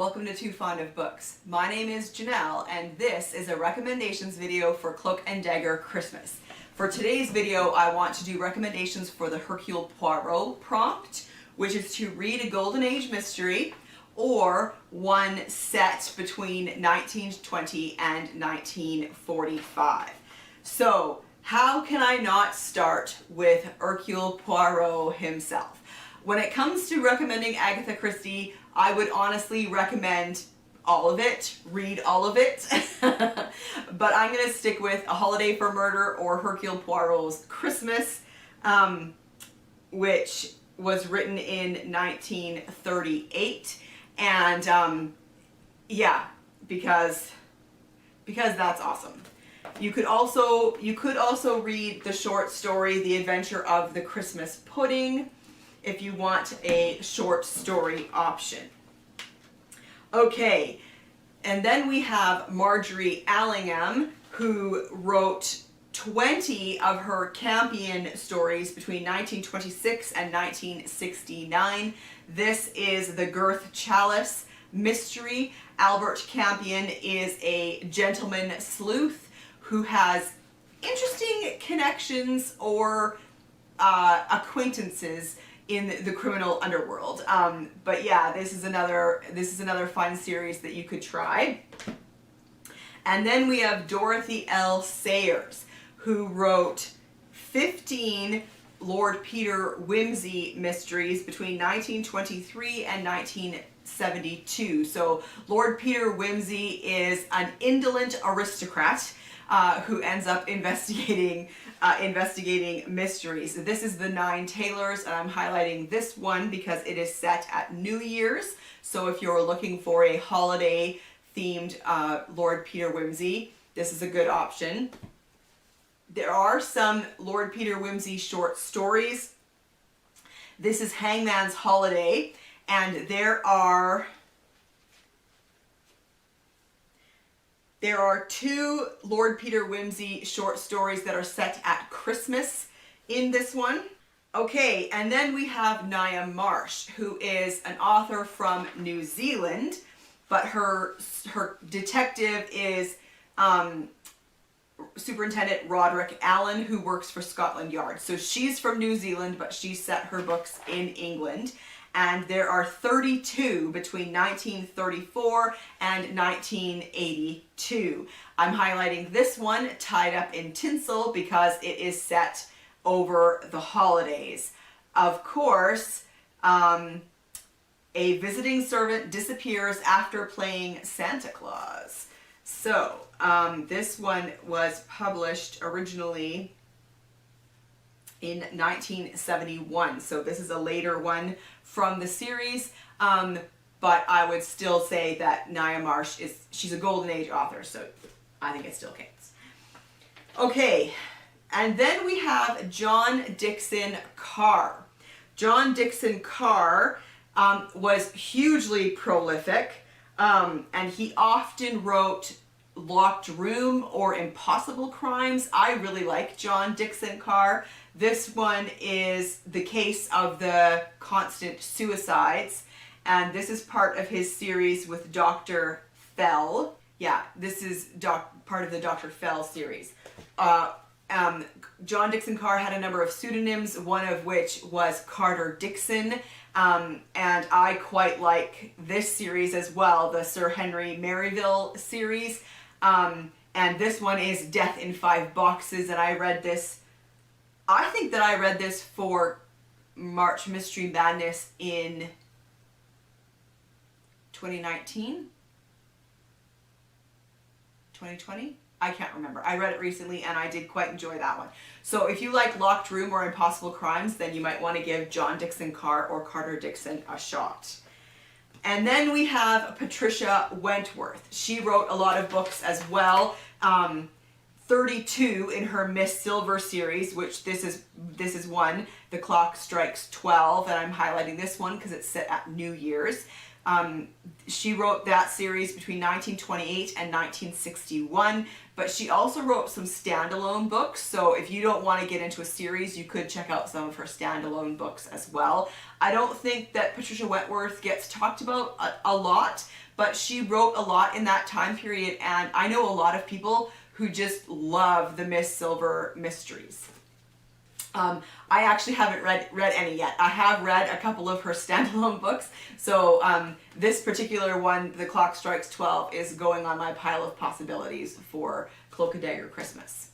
welcome to Too Fond of Books. My name is Janelle and this is a recommendations video for Cloak and Dagger Christmas. For today's video I want to do recommendations for the Hercule Poirot prompt, which is to read a Golden Age mystery or one set between 1920 and 1945. So how can I not start with Hercule Poirot himself? When it comes to recommending Agatha Christie, I would honestly recommend all of it, read all of it, but I'm going to stick with A Holiday for Murder or Hercule Poirot's Christmas, which was written in 1938, and yeah, because that's awesome. You could also read the short story The Adventure of the Christmas Pudding, if you want a short story option. Okay, and then we have Margery Allingham, who wrote 20 of her Campion stories between 1926 and 1969. This is the Girth Chalice mystery. Albert Campion is a gentleman sleuth who has interesting connections or acquaintances in the criminal underworld. But yeah, this is another fun series that you could try. And then we have Dorothy L. Sayers, who wrote 15 Lord Peter Wimsey mysteries between 1923 and 1972. So Lord Peter Wimsey is an indolent aristocrat who ends up investigating mysteries. This is the 9 Tailors, and I'm highlighting this one because it is set at New Year's. So if you're looking for a holiday themed Lord Peter Wimsey, this is a good option. There are some Lord Peter Wimsey short stories. This is Hangman's Holiday, and there are 2 Lord Peter Wimsey short stories that are set at Christmas in this one. Okay, and then we have Ngaio Marsh, who is an author from New Zealand, but her detective is Superintendent Roderick Allen, who works for Scotland Yard. So she's from New Zealand, but she set her books in England. And there are 32 between 1934 and 1982. I'm highlighting this one, Tied Up in Tinsel, because it is set over the holidays. Of course, a visiting servant disappears after playing Santa Claus. So this one was published originally in 1971. So this is a later one from the series, but I would still say that Ngaio Marsh she's a Golden Age author, so I think it still counts. Okay, and then we have John Dickson Carr. John Dickson Carr was hugely prolific, and he often wrote Locked Room or Impossible Crimes. I really like John Dickson Carr. This one is the case of the constant suicides, and this is part of his series with Dr. Fell. Yeah, this is part of the Dr. Fell series. John Dickson Carr had a number of pseudonyms, one of which was Carter Dickson, and I quite like this series as well, the Sir Henry Merivale series. And this one is Death in 5 Boxes, and I think that I read this for March Mystery Madness in 2019? 2020? I can't remember. I read it recently and I did quite enjoy that one. So if you like Locked Room or Impossible Crimes, then you might want to give John Dickson Carr or Carter Dickson a shot. And then we have Patricia Wentworth. She wrote a lot of books as well. 32 in her Miss Silver series, which this is one, The Clock Strikes 12, and I'm highlighting this one because it's set at New Year's. She wrote that series between 1928 and 1961, but she also wrote some standalone books, so if you don't want to get into a series, you could check out some of her standalone books as well. I don't think that Patricia Wentworth gets talked about a lot, but she wrote a lot in that time period, and I know a lot of people who just love the Miss Silver mysteries. I actually haven't read any yet. I have read a couple of her standalone books, so this particular one, The Clock Strikes 12, is going on my pile of possibilities for Cloak and Dagger Christmas.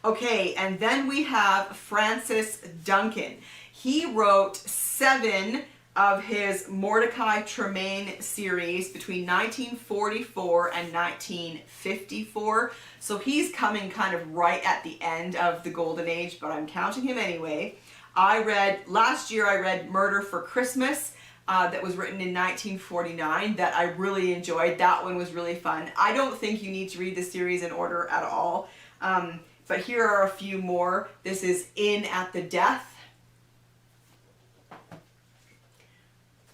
Okay, and then we have Francis Duncan. He wrote 7 of his Mordecai Tremaine series between 1944 and 1954. So he's coming kind of right at the end of the Golden Age, but I'm counting him anyway. Last year I read Murder for Christmas, that was written in 1949, that I really enjoyed. That one was really fun. I don't think you need to read the series in order at all, but here are a few more. This is In at the Death.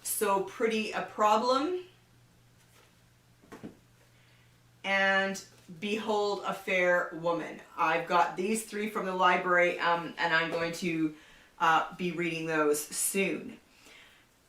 So Pretty a Problem, and Behold a Fair Woman. I've got these 3 from the library, and I'm going to be reading those soon.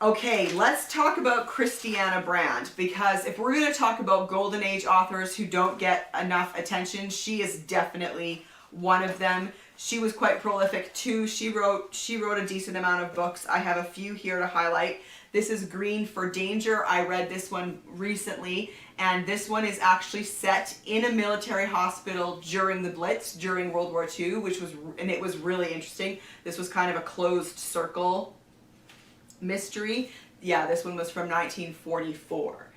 Okay, let's talk about Christianna Brand, because if we're going to talk about Golden Age authors who don't get enough attention, she is definitely one of them. She was quite prolific too. She wrote a decent amount of books. I have a few here to highlight. This is Green for Danger. I read this one recently, and this one is actually set in a military hospital during the Blitz, during World War II, it was really interesting. This was kind of a closed circle mystery. Yeah, this one was from 1944.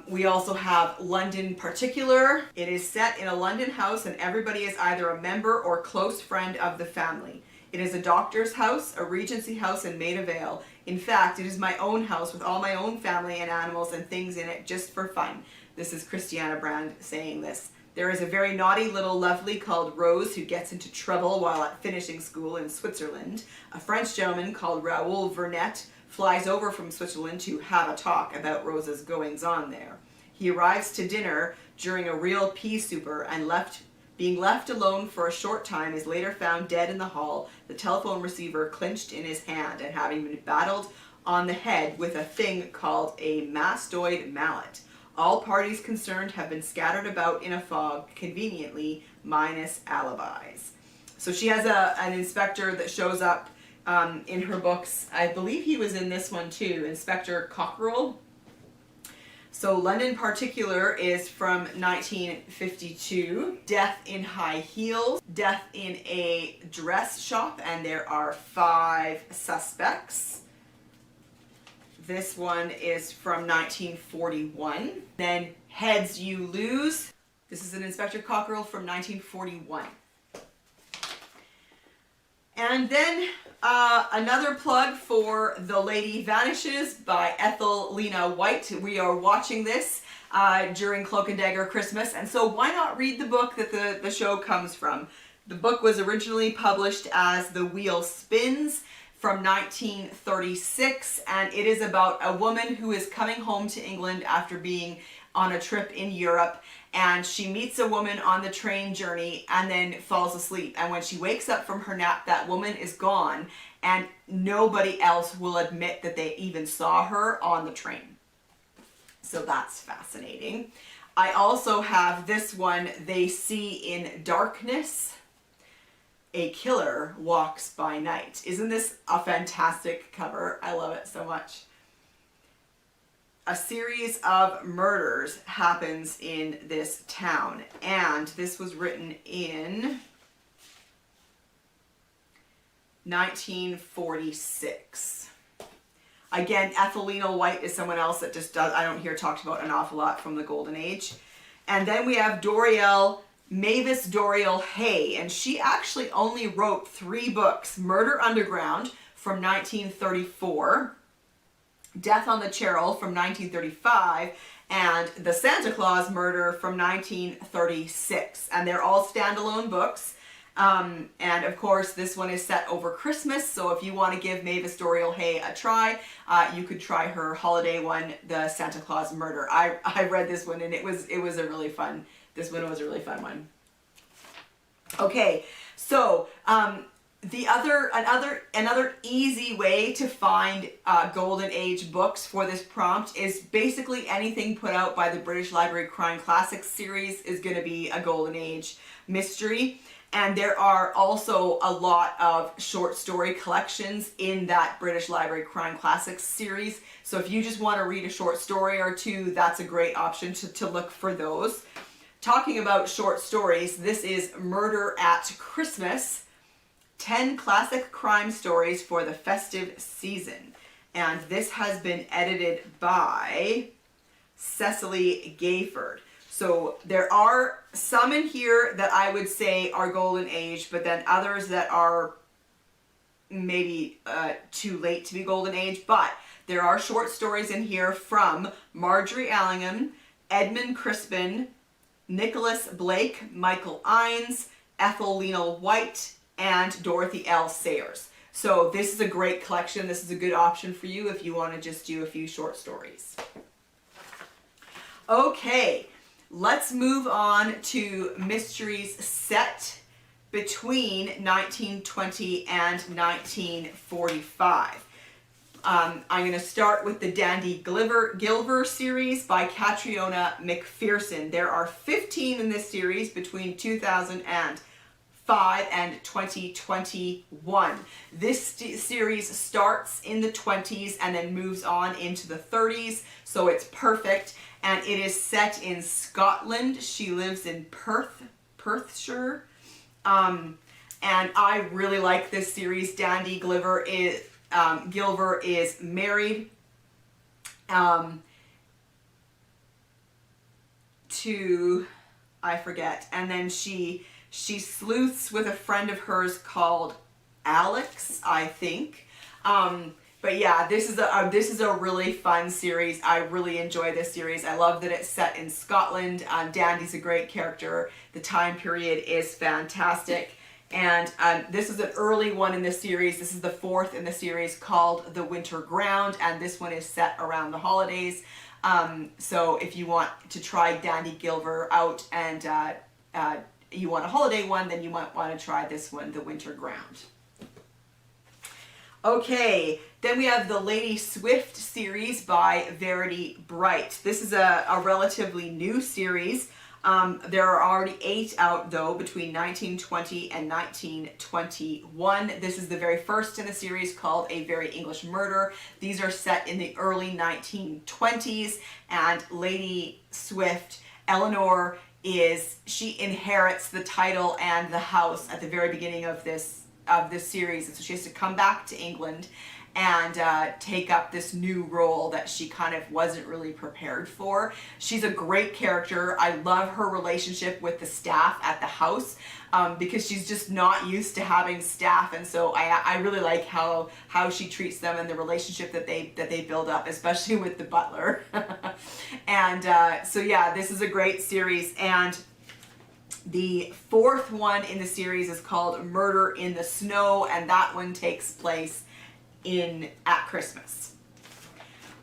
We also have London Particular. It is set in a London house, and everybody is either a member or close friend of the family. It is a doctor's house, a Regency house in Maida Vale. In fact, it is my own house with all my own family and animals and things in it just for fun. This is Christianna Brand saying this. There is a very naughty little lovely called Rose who gets into trouble while at finishing school in Switzerland. A French gentleman called Raoul Vernet flies over from Switzerland to have a talk about Rose's goings-on there. He arrives to dinner during a real pea super, and being left alone for a short time is later found dead in the hall, the telephone receiver clinched in his hand and having been battled on the head with a thing called a mastoid mallet. All parties concerned have been scattered about in a fog, conveniently, minus alibis. So she has an inspector that shows up in her books. I believe he was in this one too, Inspector Cockerell. So London Particular is from 1952. Death in High Heels, Death in a Dress Shop, and there are 5 suspects. This one is from 1941. Then Heads You Lose. This is an Inspector Cockerell from 1941. And then another plug for The Lady Vanishes by Ethel Lina White. We are watching this during Cloak and Dagger Christmas, and so why not read the book that the show comes from? The book was originally published as The Wheel Spins from 1936, and it is about a woman who is coming home to England after being on a trip in Europe, and she meets a woman on the train journey and then falls asleep. And when she wakes up from her nap, that woman is gone, and nobody else will admit that they even saw her on the train. So that's fascinating. I also have this one, They See in Darkness. A Killer Walks by Night. Isn't this a fantastic cover? I love it so much. A series of murders happens in this town, and this was written in 1946. Again, Ethelina White is someone else that I don't hear talked about an awful lot from the Golden Age. And then we have Mavis Doriel Hay, and she actually only wrote 3 books. Murder Underground from 1934, Death on the Cherwell from 1935, and The Santa Claus Murder from 1936. And they're all standalone books. And of course, this one is set over Christmas, so if you want to give Mavis Doriel Hay a try, you could try her holiday one, The Santa Claus Murder. I read this one, and it was a really fun. This one was a really fun one. Okay, so Another easy way to find Golden Age books for this prompt is basically anything put out by the British Library Crime Classics series is going to be a Golden Age mystery. And there are also a lot of short story collections in that British Library Crime Classics series. So if you just want to read a short story or two, that's a great option to look for those. Talking about short stories, this is Murder at Christmas, 10 Classic Crime Stories for the Festive Season. And this has been edited by Cecily Gayford. So there are some in here that I would say are Golden Age, but then others that are maybe too late to be Golden Age. But there are short stories in here from Margery Allingham, Edmund Crispin, Nicholas Blake, Michael Innes, Ethel Lina White, and Dorothy L. Sayers. So this is a great collection. This is a good option for you if you want to just do a few short stories. Okay, let's move on to mysteries set between 1920 and 1945. I'm going to start with the Dandy Gilver series by Catriona McPherson. There are 15 in this series between 2005 and 2021. This series starts in the 20s and then moves on into the 30s, so it's perfect. And it is set in Scotland. She lives in Perthshire. And I really like this series. Dandy Gilver is married to, I forget, and then she sleuths with a friend of hers called Alex, I think. But yeah, this is a really fun series. I really enjoy this series. I love that it's set in Scotland. Dandy's a great character. The time period is fantastic. And this is an early one in the series. This is the 4th in the series, called The Winter Ground, and this one is set around the holidays. So if you want to try Dandy Gilver out and you want a holiday one, then you might want to try this one, The Winter Ground. Okay, then we have the Lady Swift series by Verity Bright. This is a relatively new series. There are already 8 out, though, between 1920 and 1921. This is the very first in the series, called A Very English Murder. These are set in the early 1920s, and Lady Swift, Eleanor, she inherits the title and the house at the very beginning of this series, and so she has to come back to England and take up this new role that she kind of wasn't really prepared for. She's a great character. I love her relationship with the staff at the house because she's just not used to having staff, and so I really like how she treats them and the relationship that they build up, especially with the butler. And so yeah, this is a great series. And the 4th one in the series is called Murder in the Snow, and that one takes place at Christmas.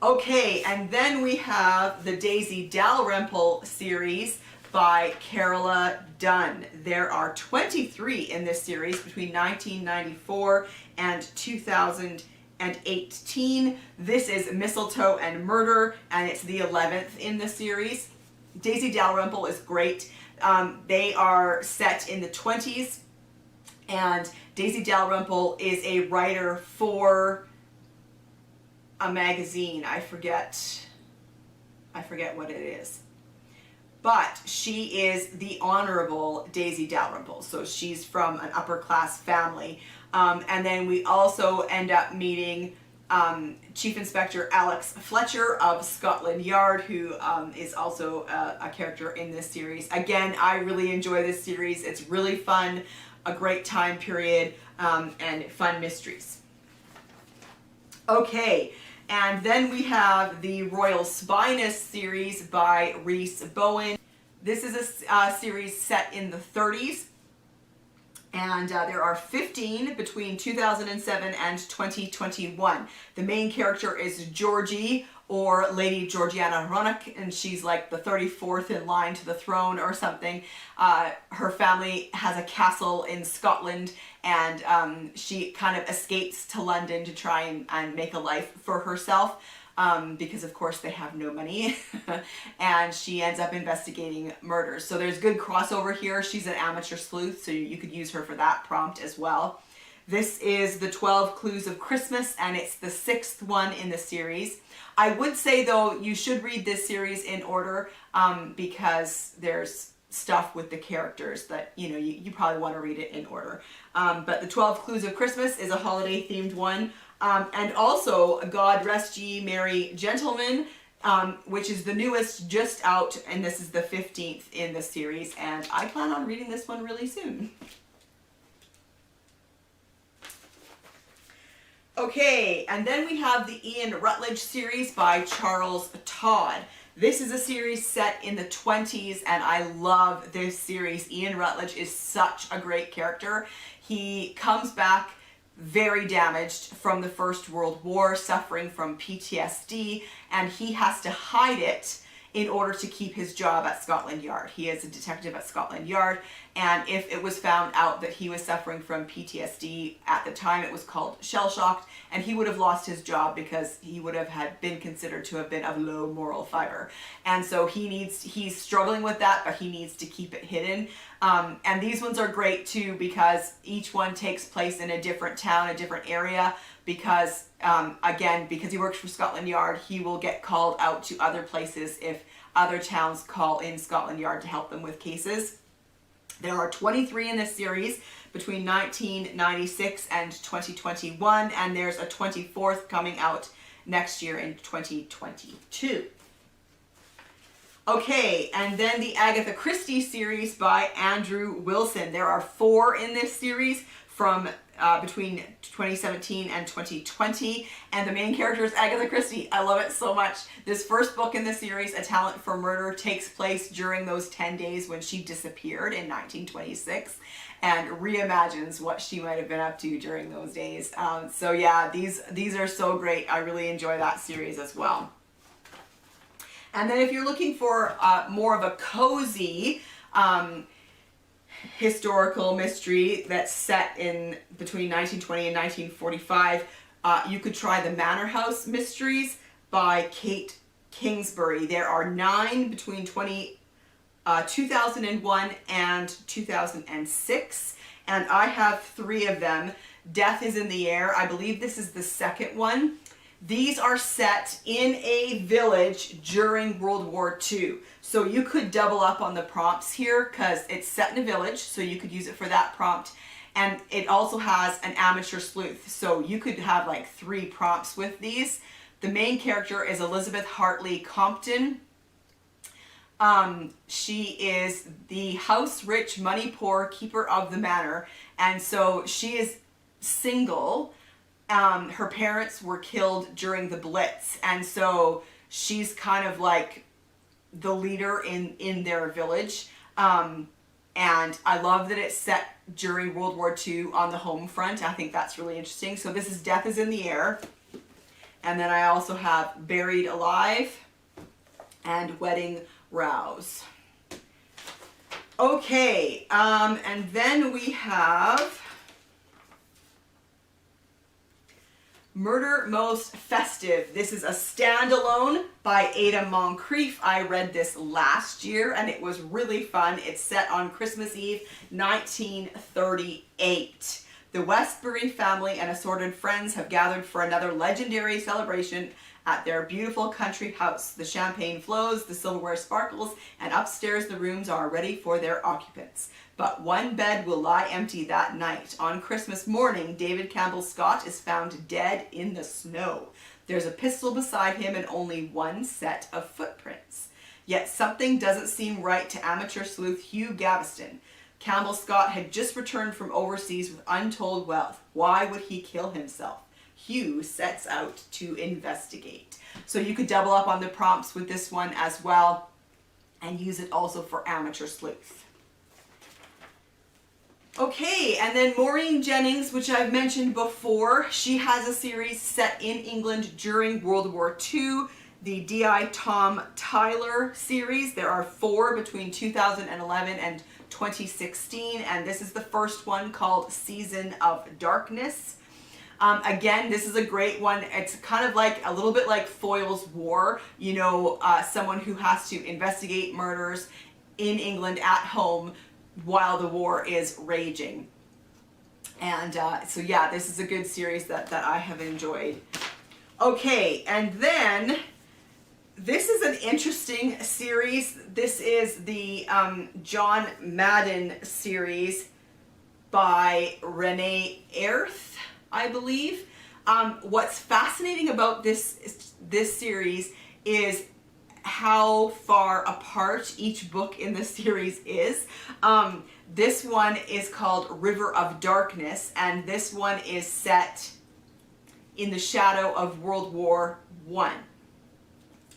Okay, and then we have the Daisy Dalrymple series by Carola Dunn. There are 23 in this series between 1994 and 2018. This is Mistletoe and Murder, and it's the 11th in the series. Daisy Dalrymple is great. They are set in the 20s, and Daisy Dalrymple is a writer for a magazine. I forget what it is. But she is the Honorable Daisy Dalrymple, so she's from an upper class family. And then we also end up meeting Chief Inspector Alex Fletcher of Scotland Yard, who is also a character in this series. Again, I really enjoy this series. It's really fun, a great time period, and fun mysteries. Okay, and then we have the Royal Spyness series by Rhys Bowen. This is a series set in the 30s. And there are 15 between 2007 and 2021. The main character is Georgie, or Lady Georgiana Ronach, and she's like the 34th in line to the throne or something. Her family has a castle in Scotland, and she kind of escapes to London to try and make a life for herself. Because of course they have no money. And she ends up investigating murders. So there's good crossover here. She's an amateur sleuth, so you could use her for that prompt as well. This is the 12 Clues of Christmas, and it's the 6th one in the series. I would say though, you should read this series in order, because there's stuff with the characters that, you know, you probably want to read it in order. But the 12 Clues of Christmas is a holiday themed one. And also God Rest Ye Merry Gentlemen, which is the newest, just out, and this is the 15th in the series, and I plan on reading this one really soon. Okay, and then we have the Ian Rutledge series by Charles Todd. This is a series set in the 20s, and I love this series. Ian Rutledge is such a great character. He comes back very damaged from the First World War, suffering from PTSD, and he has to hide it in order to keep his job at Scotland Yard. He is a detective at Scotland Yard, and if it was found out that he was suffering from PTSD, at the time it was called shell shocked, and he would have lost his job because he would have had been considered to have been of low moral fiber. And so he's struggling with that, but he needs to keep it hidden. And these ones are great too, because each one takes place in a different town, a different area, because again, because he works for Scotland Yard, he will get called out to other places if other towns call in Scotland Yard to help them with cases. There are 23 in this series between 1996 and 2021, and there's a 24th coming out next year in 2022. Okay, and then the Agatha Christie series by Andrew Wilson. There are 4 in this series from between 2017 and 2020, and the main character is Agatha Christie. I love it so much. This first book in the series, A Talent for Murder, takes place during those 10 days when she disappeared in 1926, and reimagines what she might have been up to during those days. So yeah, these are so great. I really enjoy that series as well. And then if you're looking for more of a cozy historical mystery that's set in between 1920 and 1945, you could try the Manor House Mysteries by Kate Kingsbury. There are 9 between 2001 and 2006, and I have 3 of them. Death is in the Air. I believe this is the 2nd one. These are set in a village during World War II. So you could double up on the prompts here because it's set in a village, so you could use it for that prompt. And it also has an amateur sleuth, so you could have like 3 prompts with these. The main character is Elizabeth Hartley Compton. She is the house rich, money poor keeper of the manor, and so she is single. Her parents were killed during the Blitz, and so she's kind of like the leader in their village. And I love that it's set during World War II on the home front. I think that's really interesting. So this is Death is in the Air. And then I also have Buried Alive and Wedding Rouse. Okay, and then we have Murder Most Festive. This is a standalone by Ada Moncrief. I read this last year and it was really fun. It's set on Christmas Eve, 1938. The Westbury family and assorted friends have gathered for another legendary celebration at their beautiful country house. The champagne flows, the silverware sparkles, and upstairs the rooms are ready for their occupants. But one bed will lie empty that night. On Christmas morning, David Campbell Scott is found dead in the snow. There's a pistol beside him and only one set of footprints. Yet something doesn't seem right to amateur sleuth Hugh Gaveston. Campbell Scott had just returned from overseas with untold wealth. Why would he kill himself? Hugh sets out to investigate. So you could double up on the prompts with this one as well and use it also for amateur sleuth. Okay, and then Maureen Jennings, which I've mentioned before, she has a series set in England during World War II. the D.I. Tom Tyler series. There are 4 between 2011 and 2016, and this is the first one called Season of Darkness. Again, this is a great one. It's kind of like a little bit like Foyle's War, you know, someone who has to investigate murders in England at home while the war is raging. And so yeah, this is a good series that I have enjoyed. Okay, and then this is an interesting series. This is the John Madden series by Renee Earth, I believe. What's fascinating about this series is how far apart each book in the series is. This one is called River of Darkness, and this one is set in the shadow of World War I.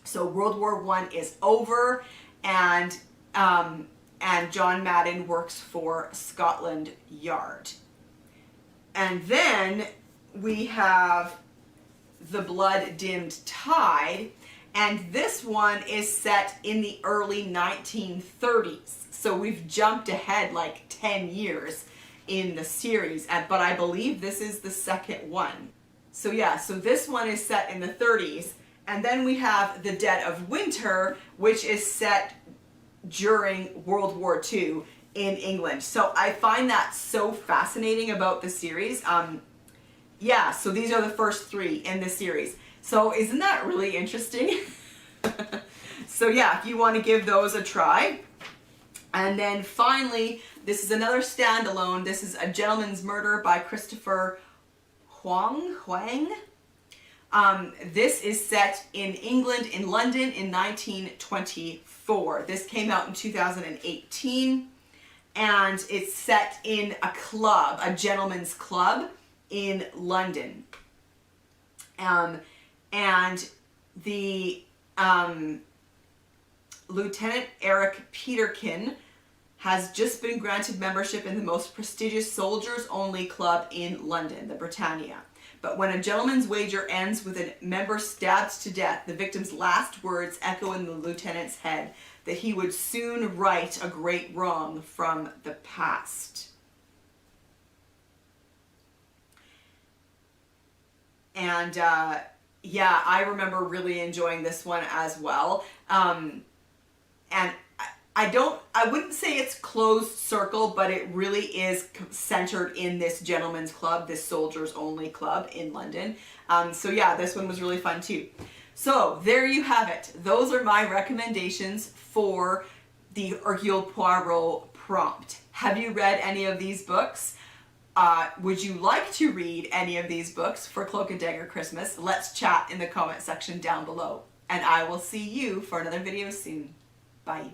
So World War I is over, and John Madden works for Scotland Yard. And then we have The Blood-Dimmed Tide, and this one is set in the early 1930s. So we've jumped ahead like 10 years in the series, but I believe this is the second one. So yeah, so this one is set in the 30s, and then we have The Dead of Winter, which is set during World War II in England. So I find that so fascinating about the series. Yeah, so these are the first 3 in the series. So isn't that really interesting? So yeah, if you want to give those a try. And then finally, this is another standalone. This is A Gentleman's Murder by Christopher Huang. This is set in England, in London, in 1924. This came out in 2018, and it's set in a club, a gentleman's club in London. And the Lieutenant Eric Peterkin has just been granted membership in the most prestigious soldiers-only club in London, the Britannia. But when a gentleman's wager ends with a member stabbed to death, the victim's last words echo in the lieutenant's head that he would soon right a great wrong from the past. And yeah, I remember really enjoying this one as well. And I wouldn't say it's closed circle, but it really is centered in this gentleman's club, this soldiers only club in London. So yeah, this one was really fun too. So there you have it. Those are my recommendations for the Hercule Poirot prompt. Have you read any of these books? Would you like to read any of these books for Cloak and Dagger Christmas? Let's chat in the comment section down below. And I will see you for another video soon. Bye.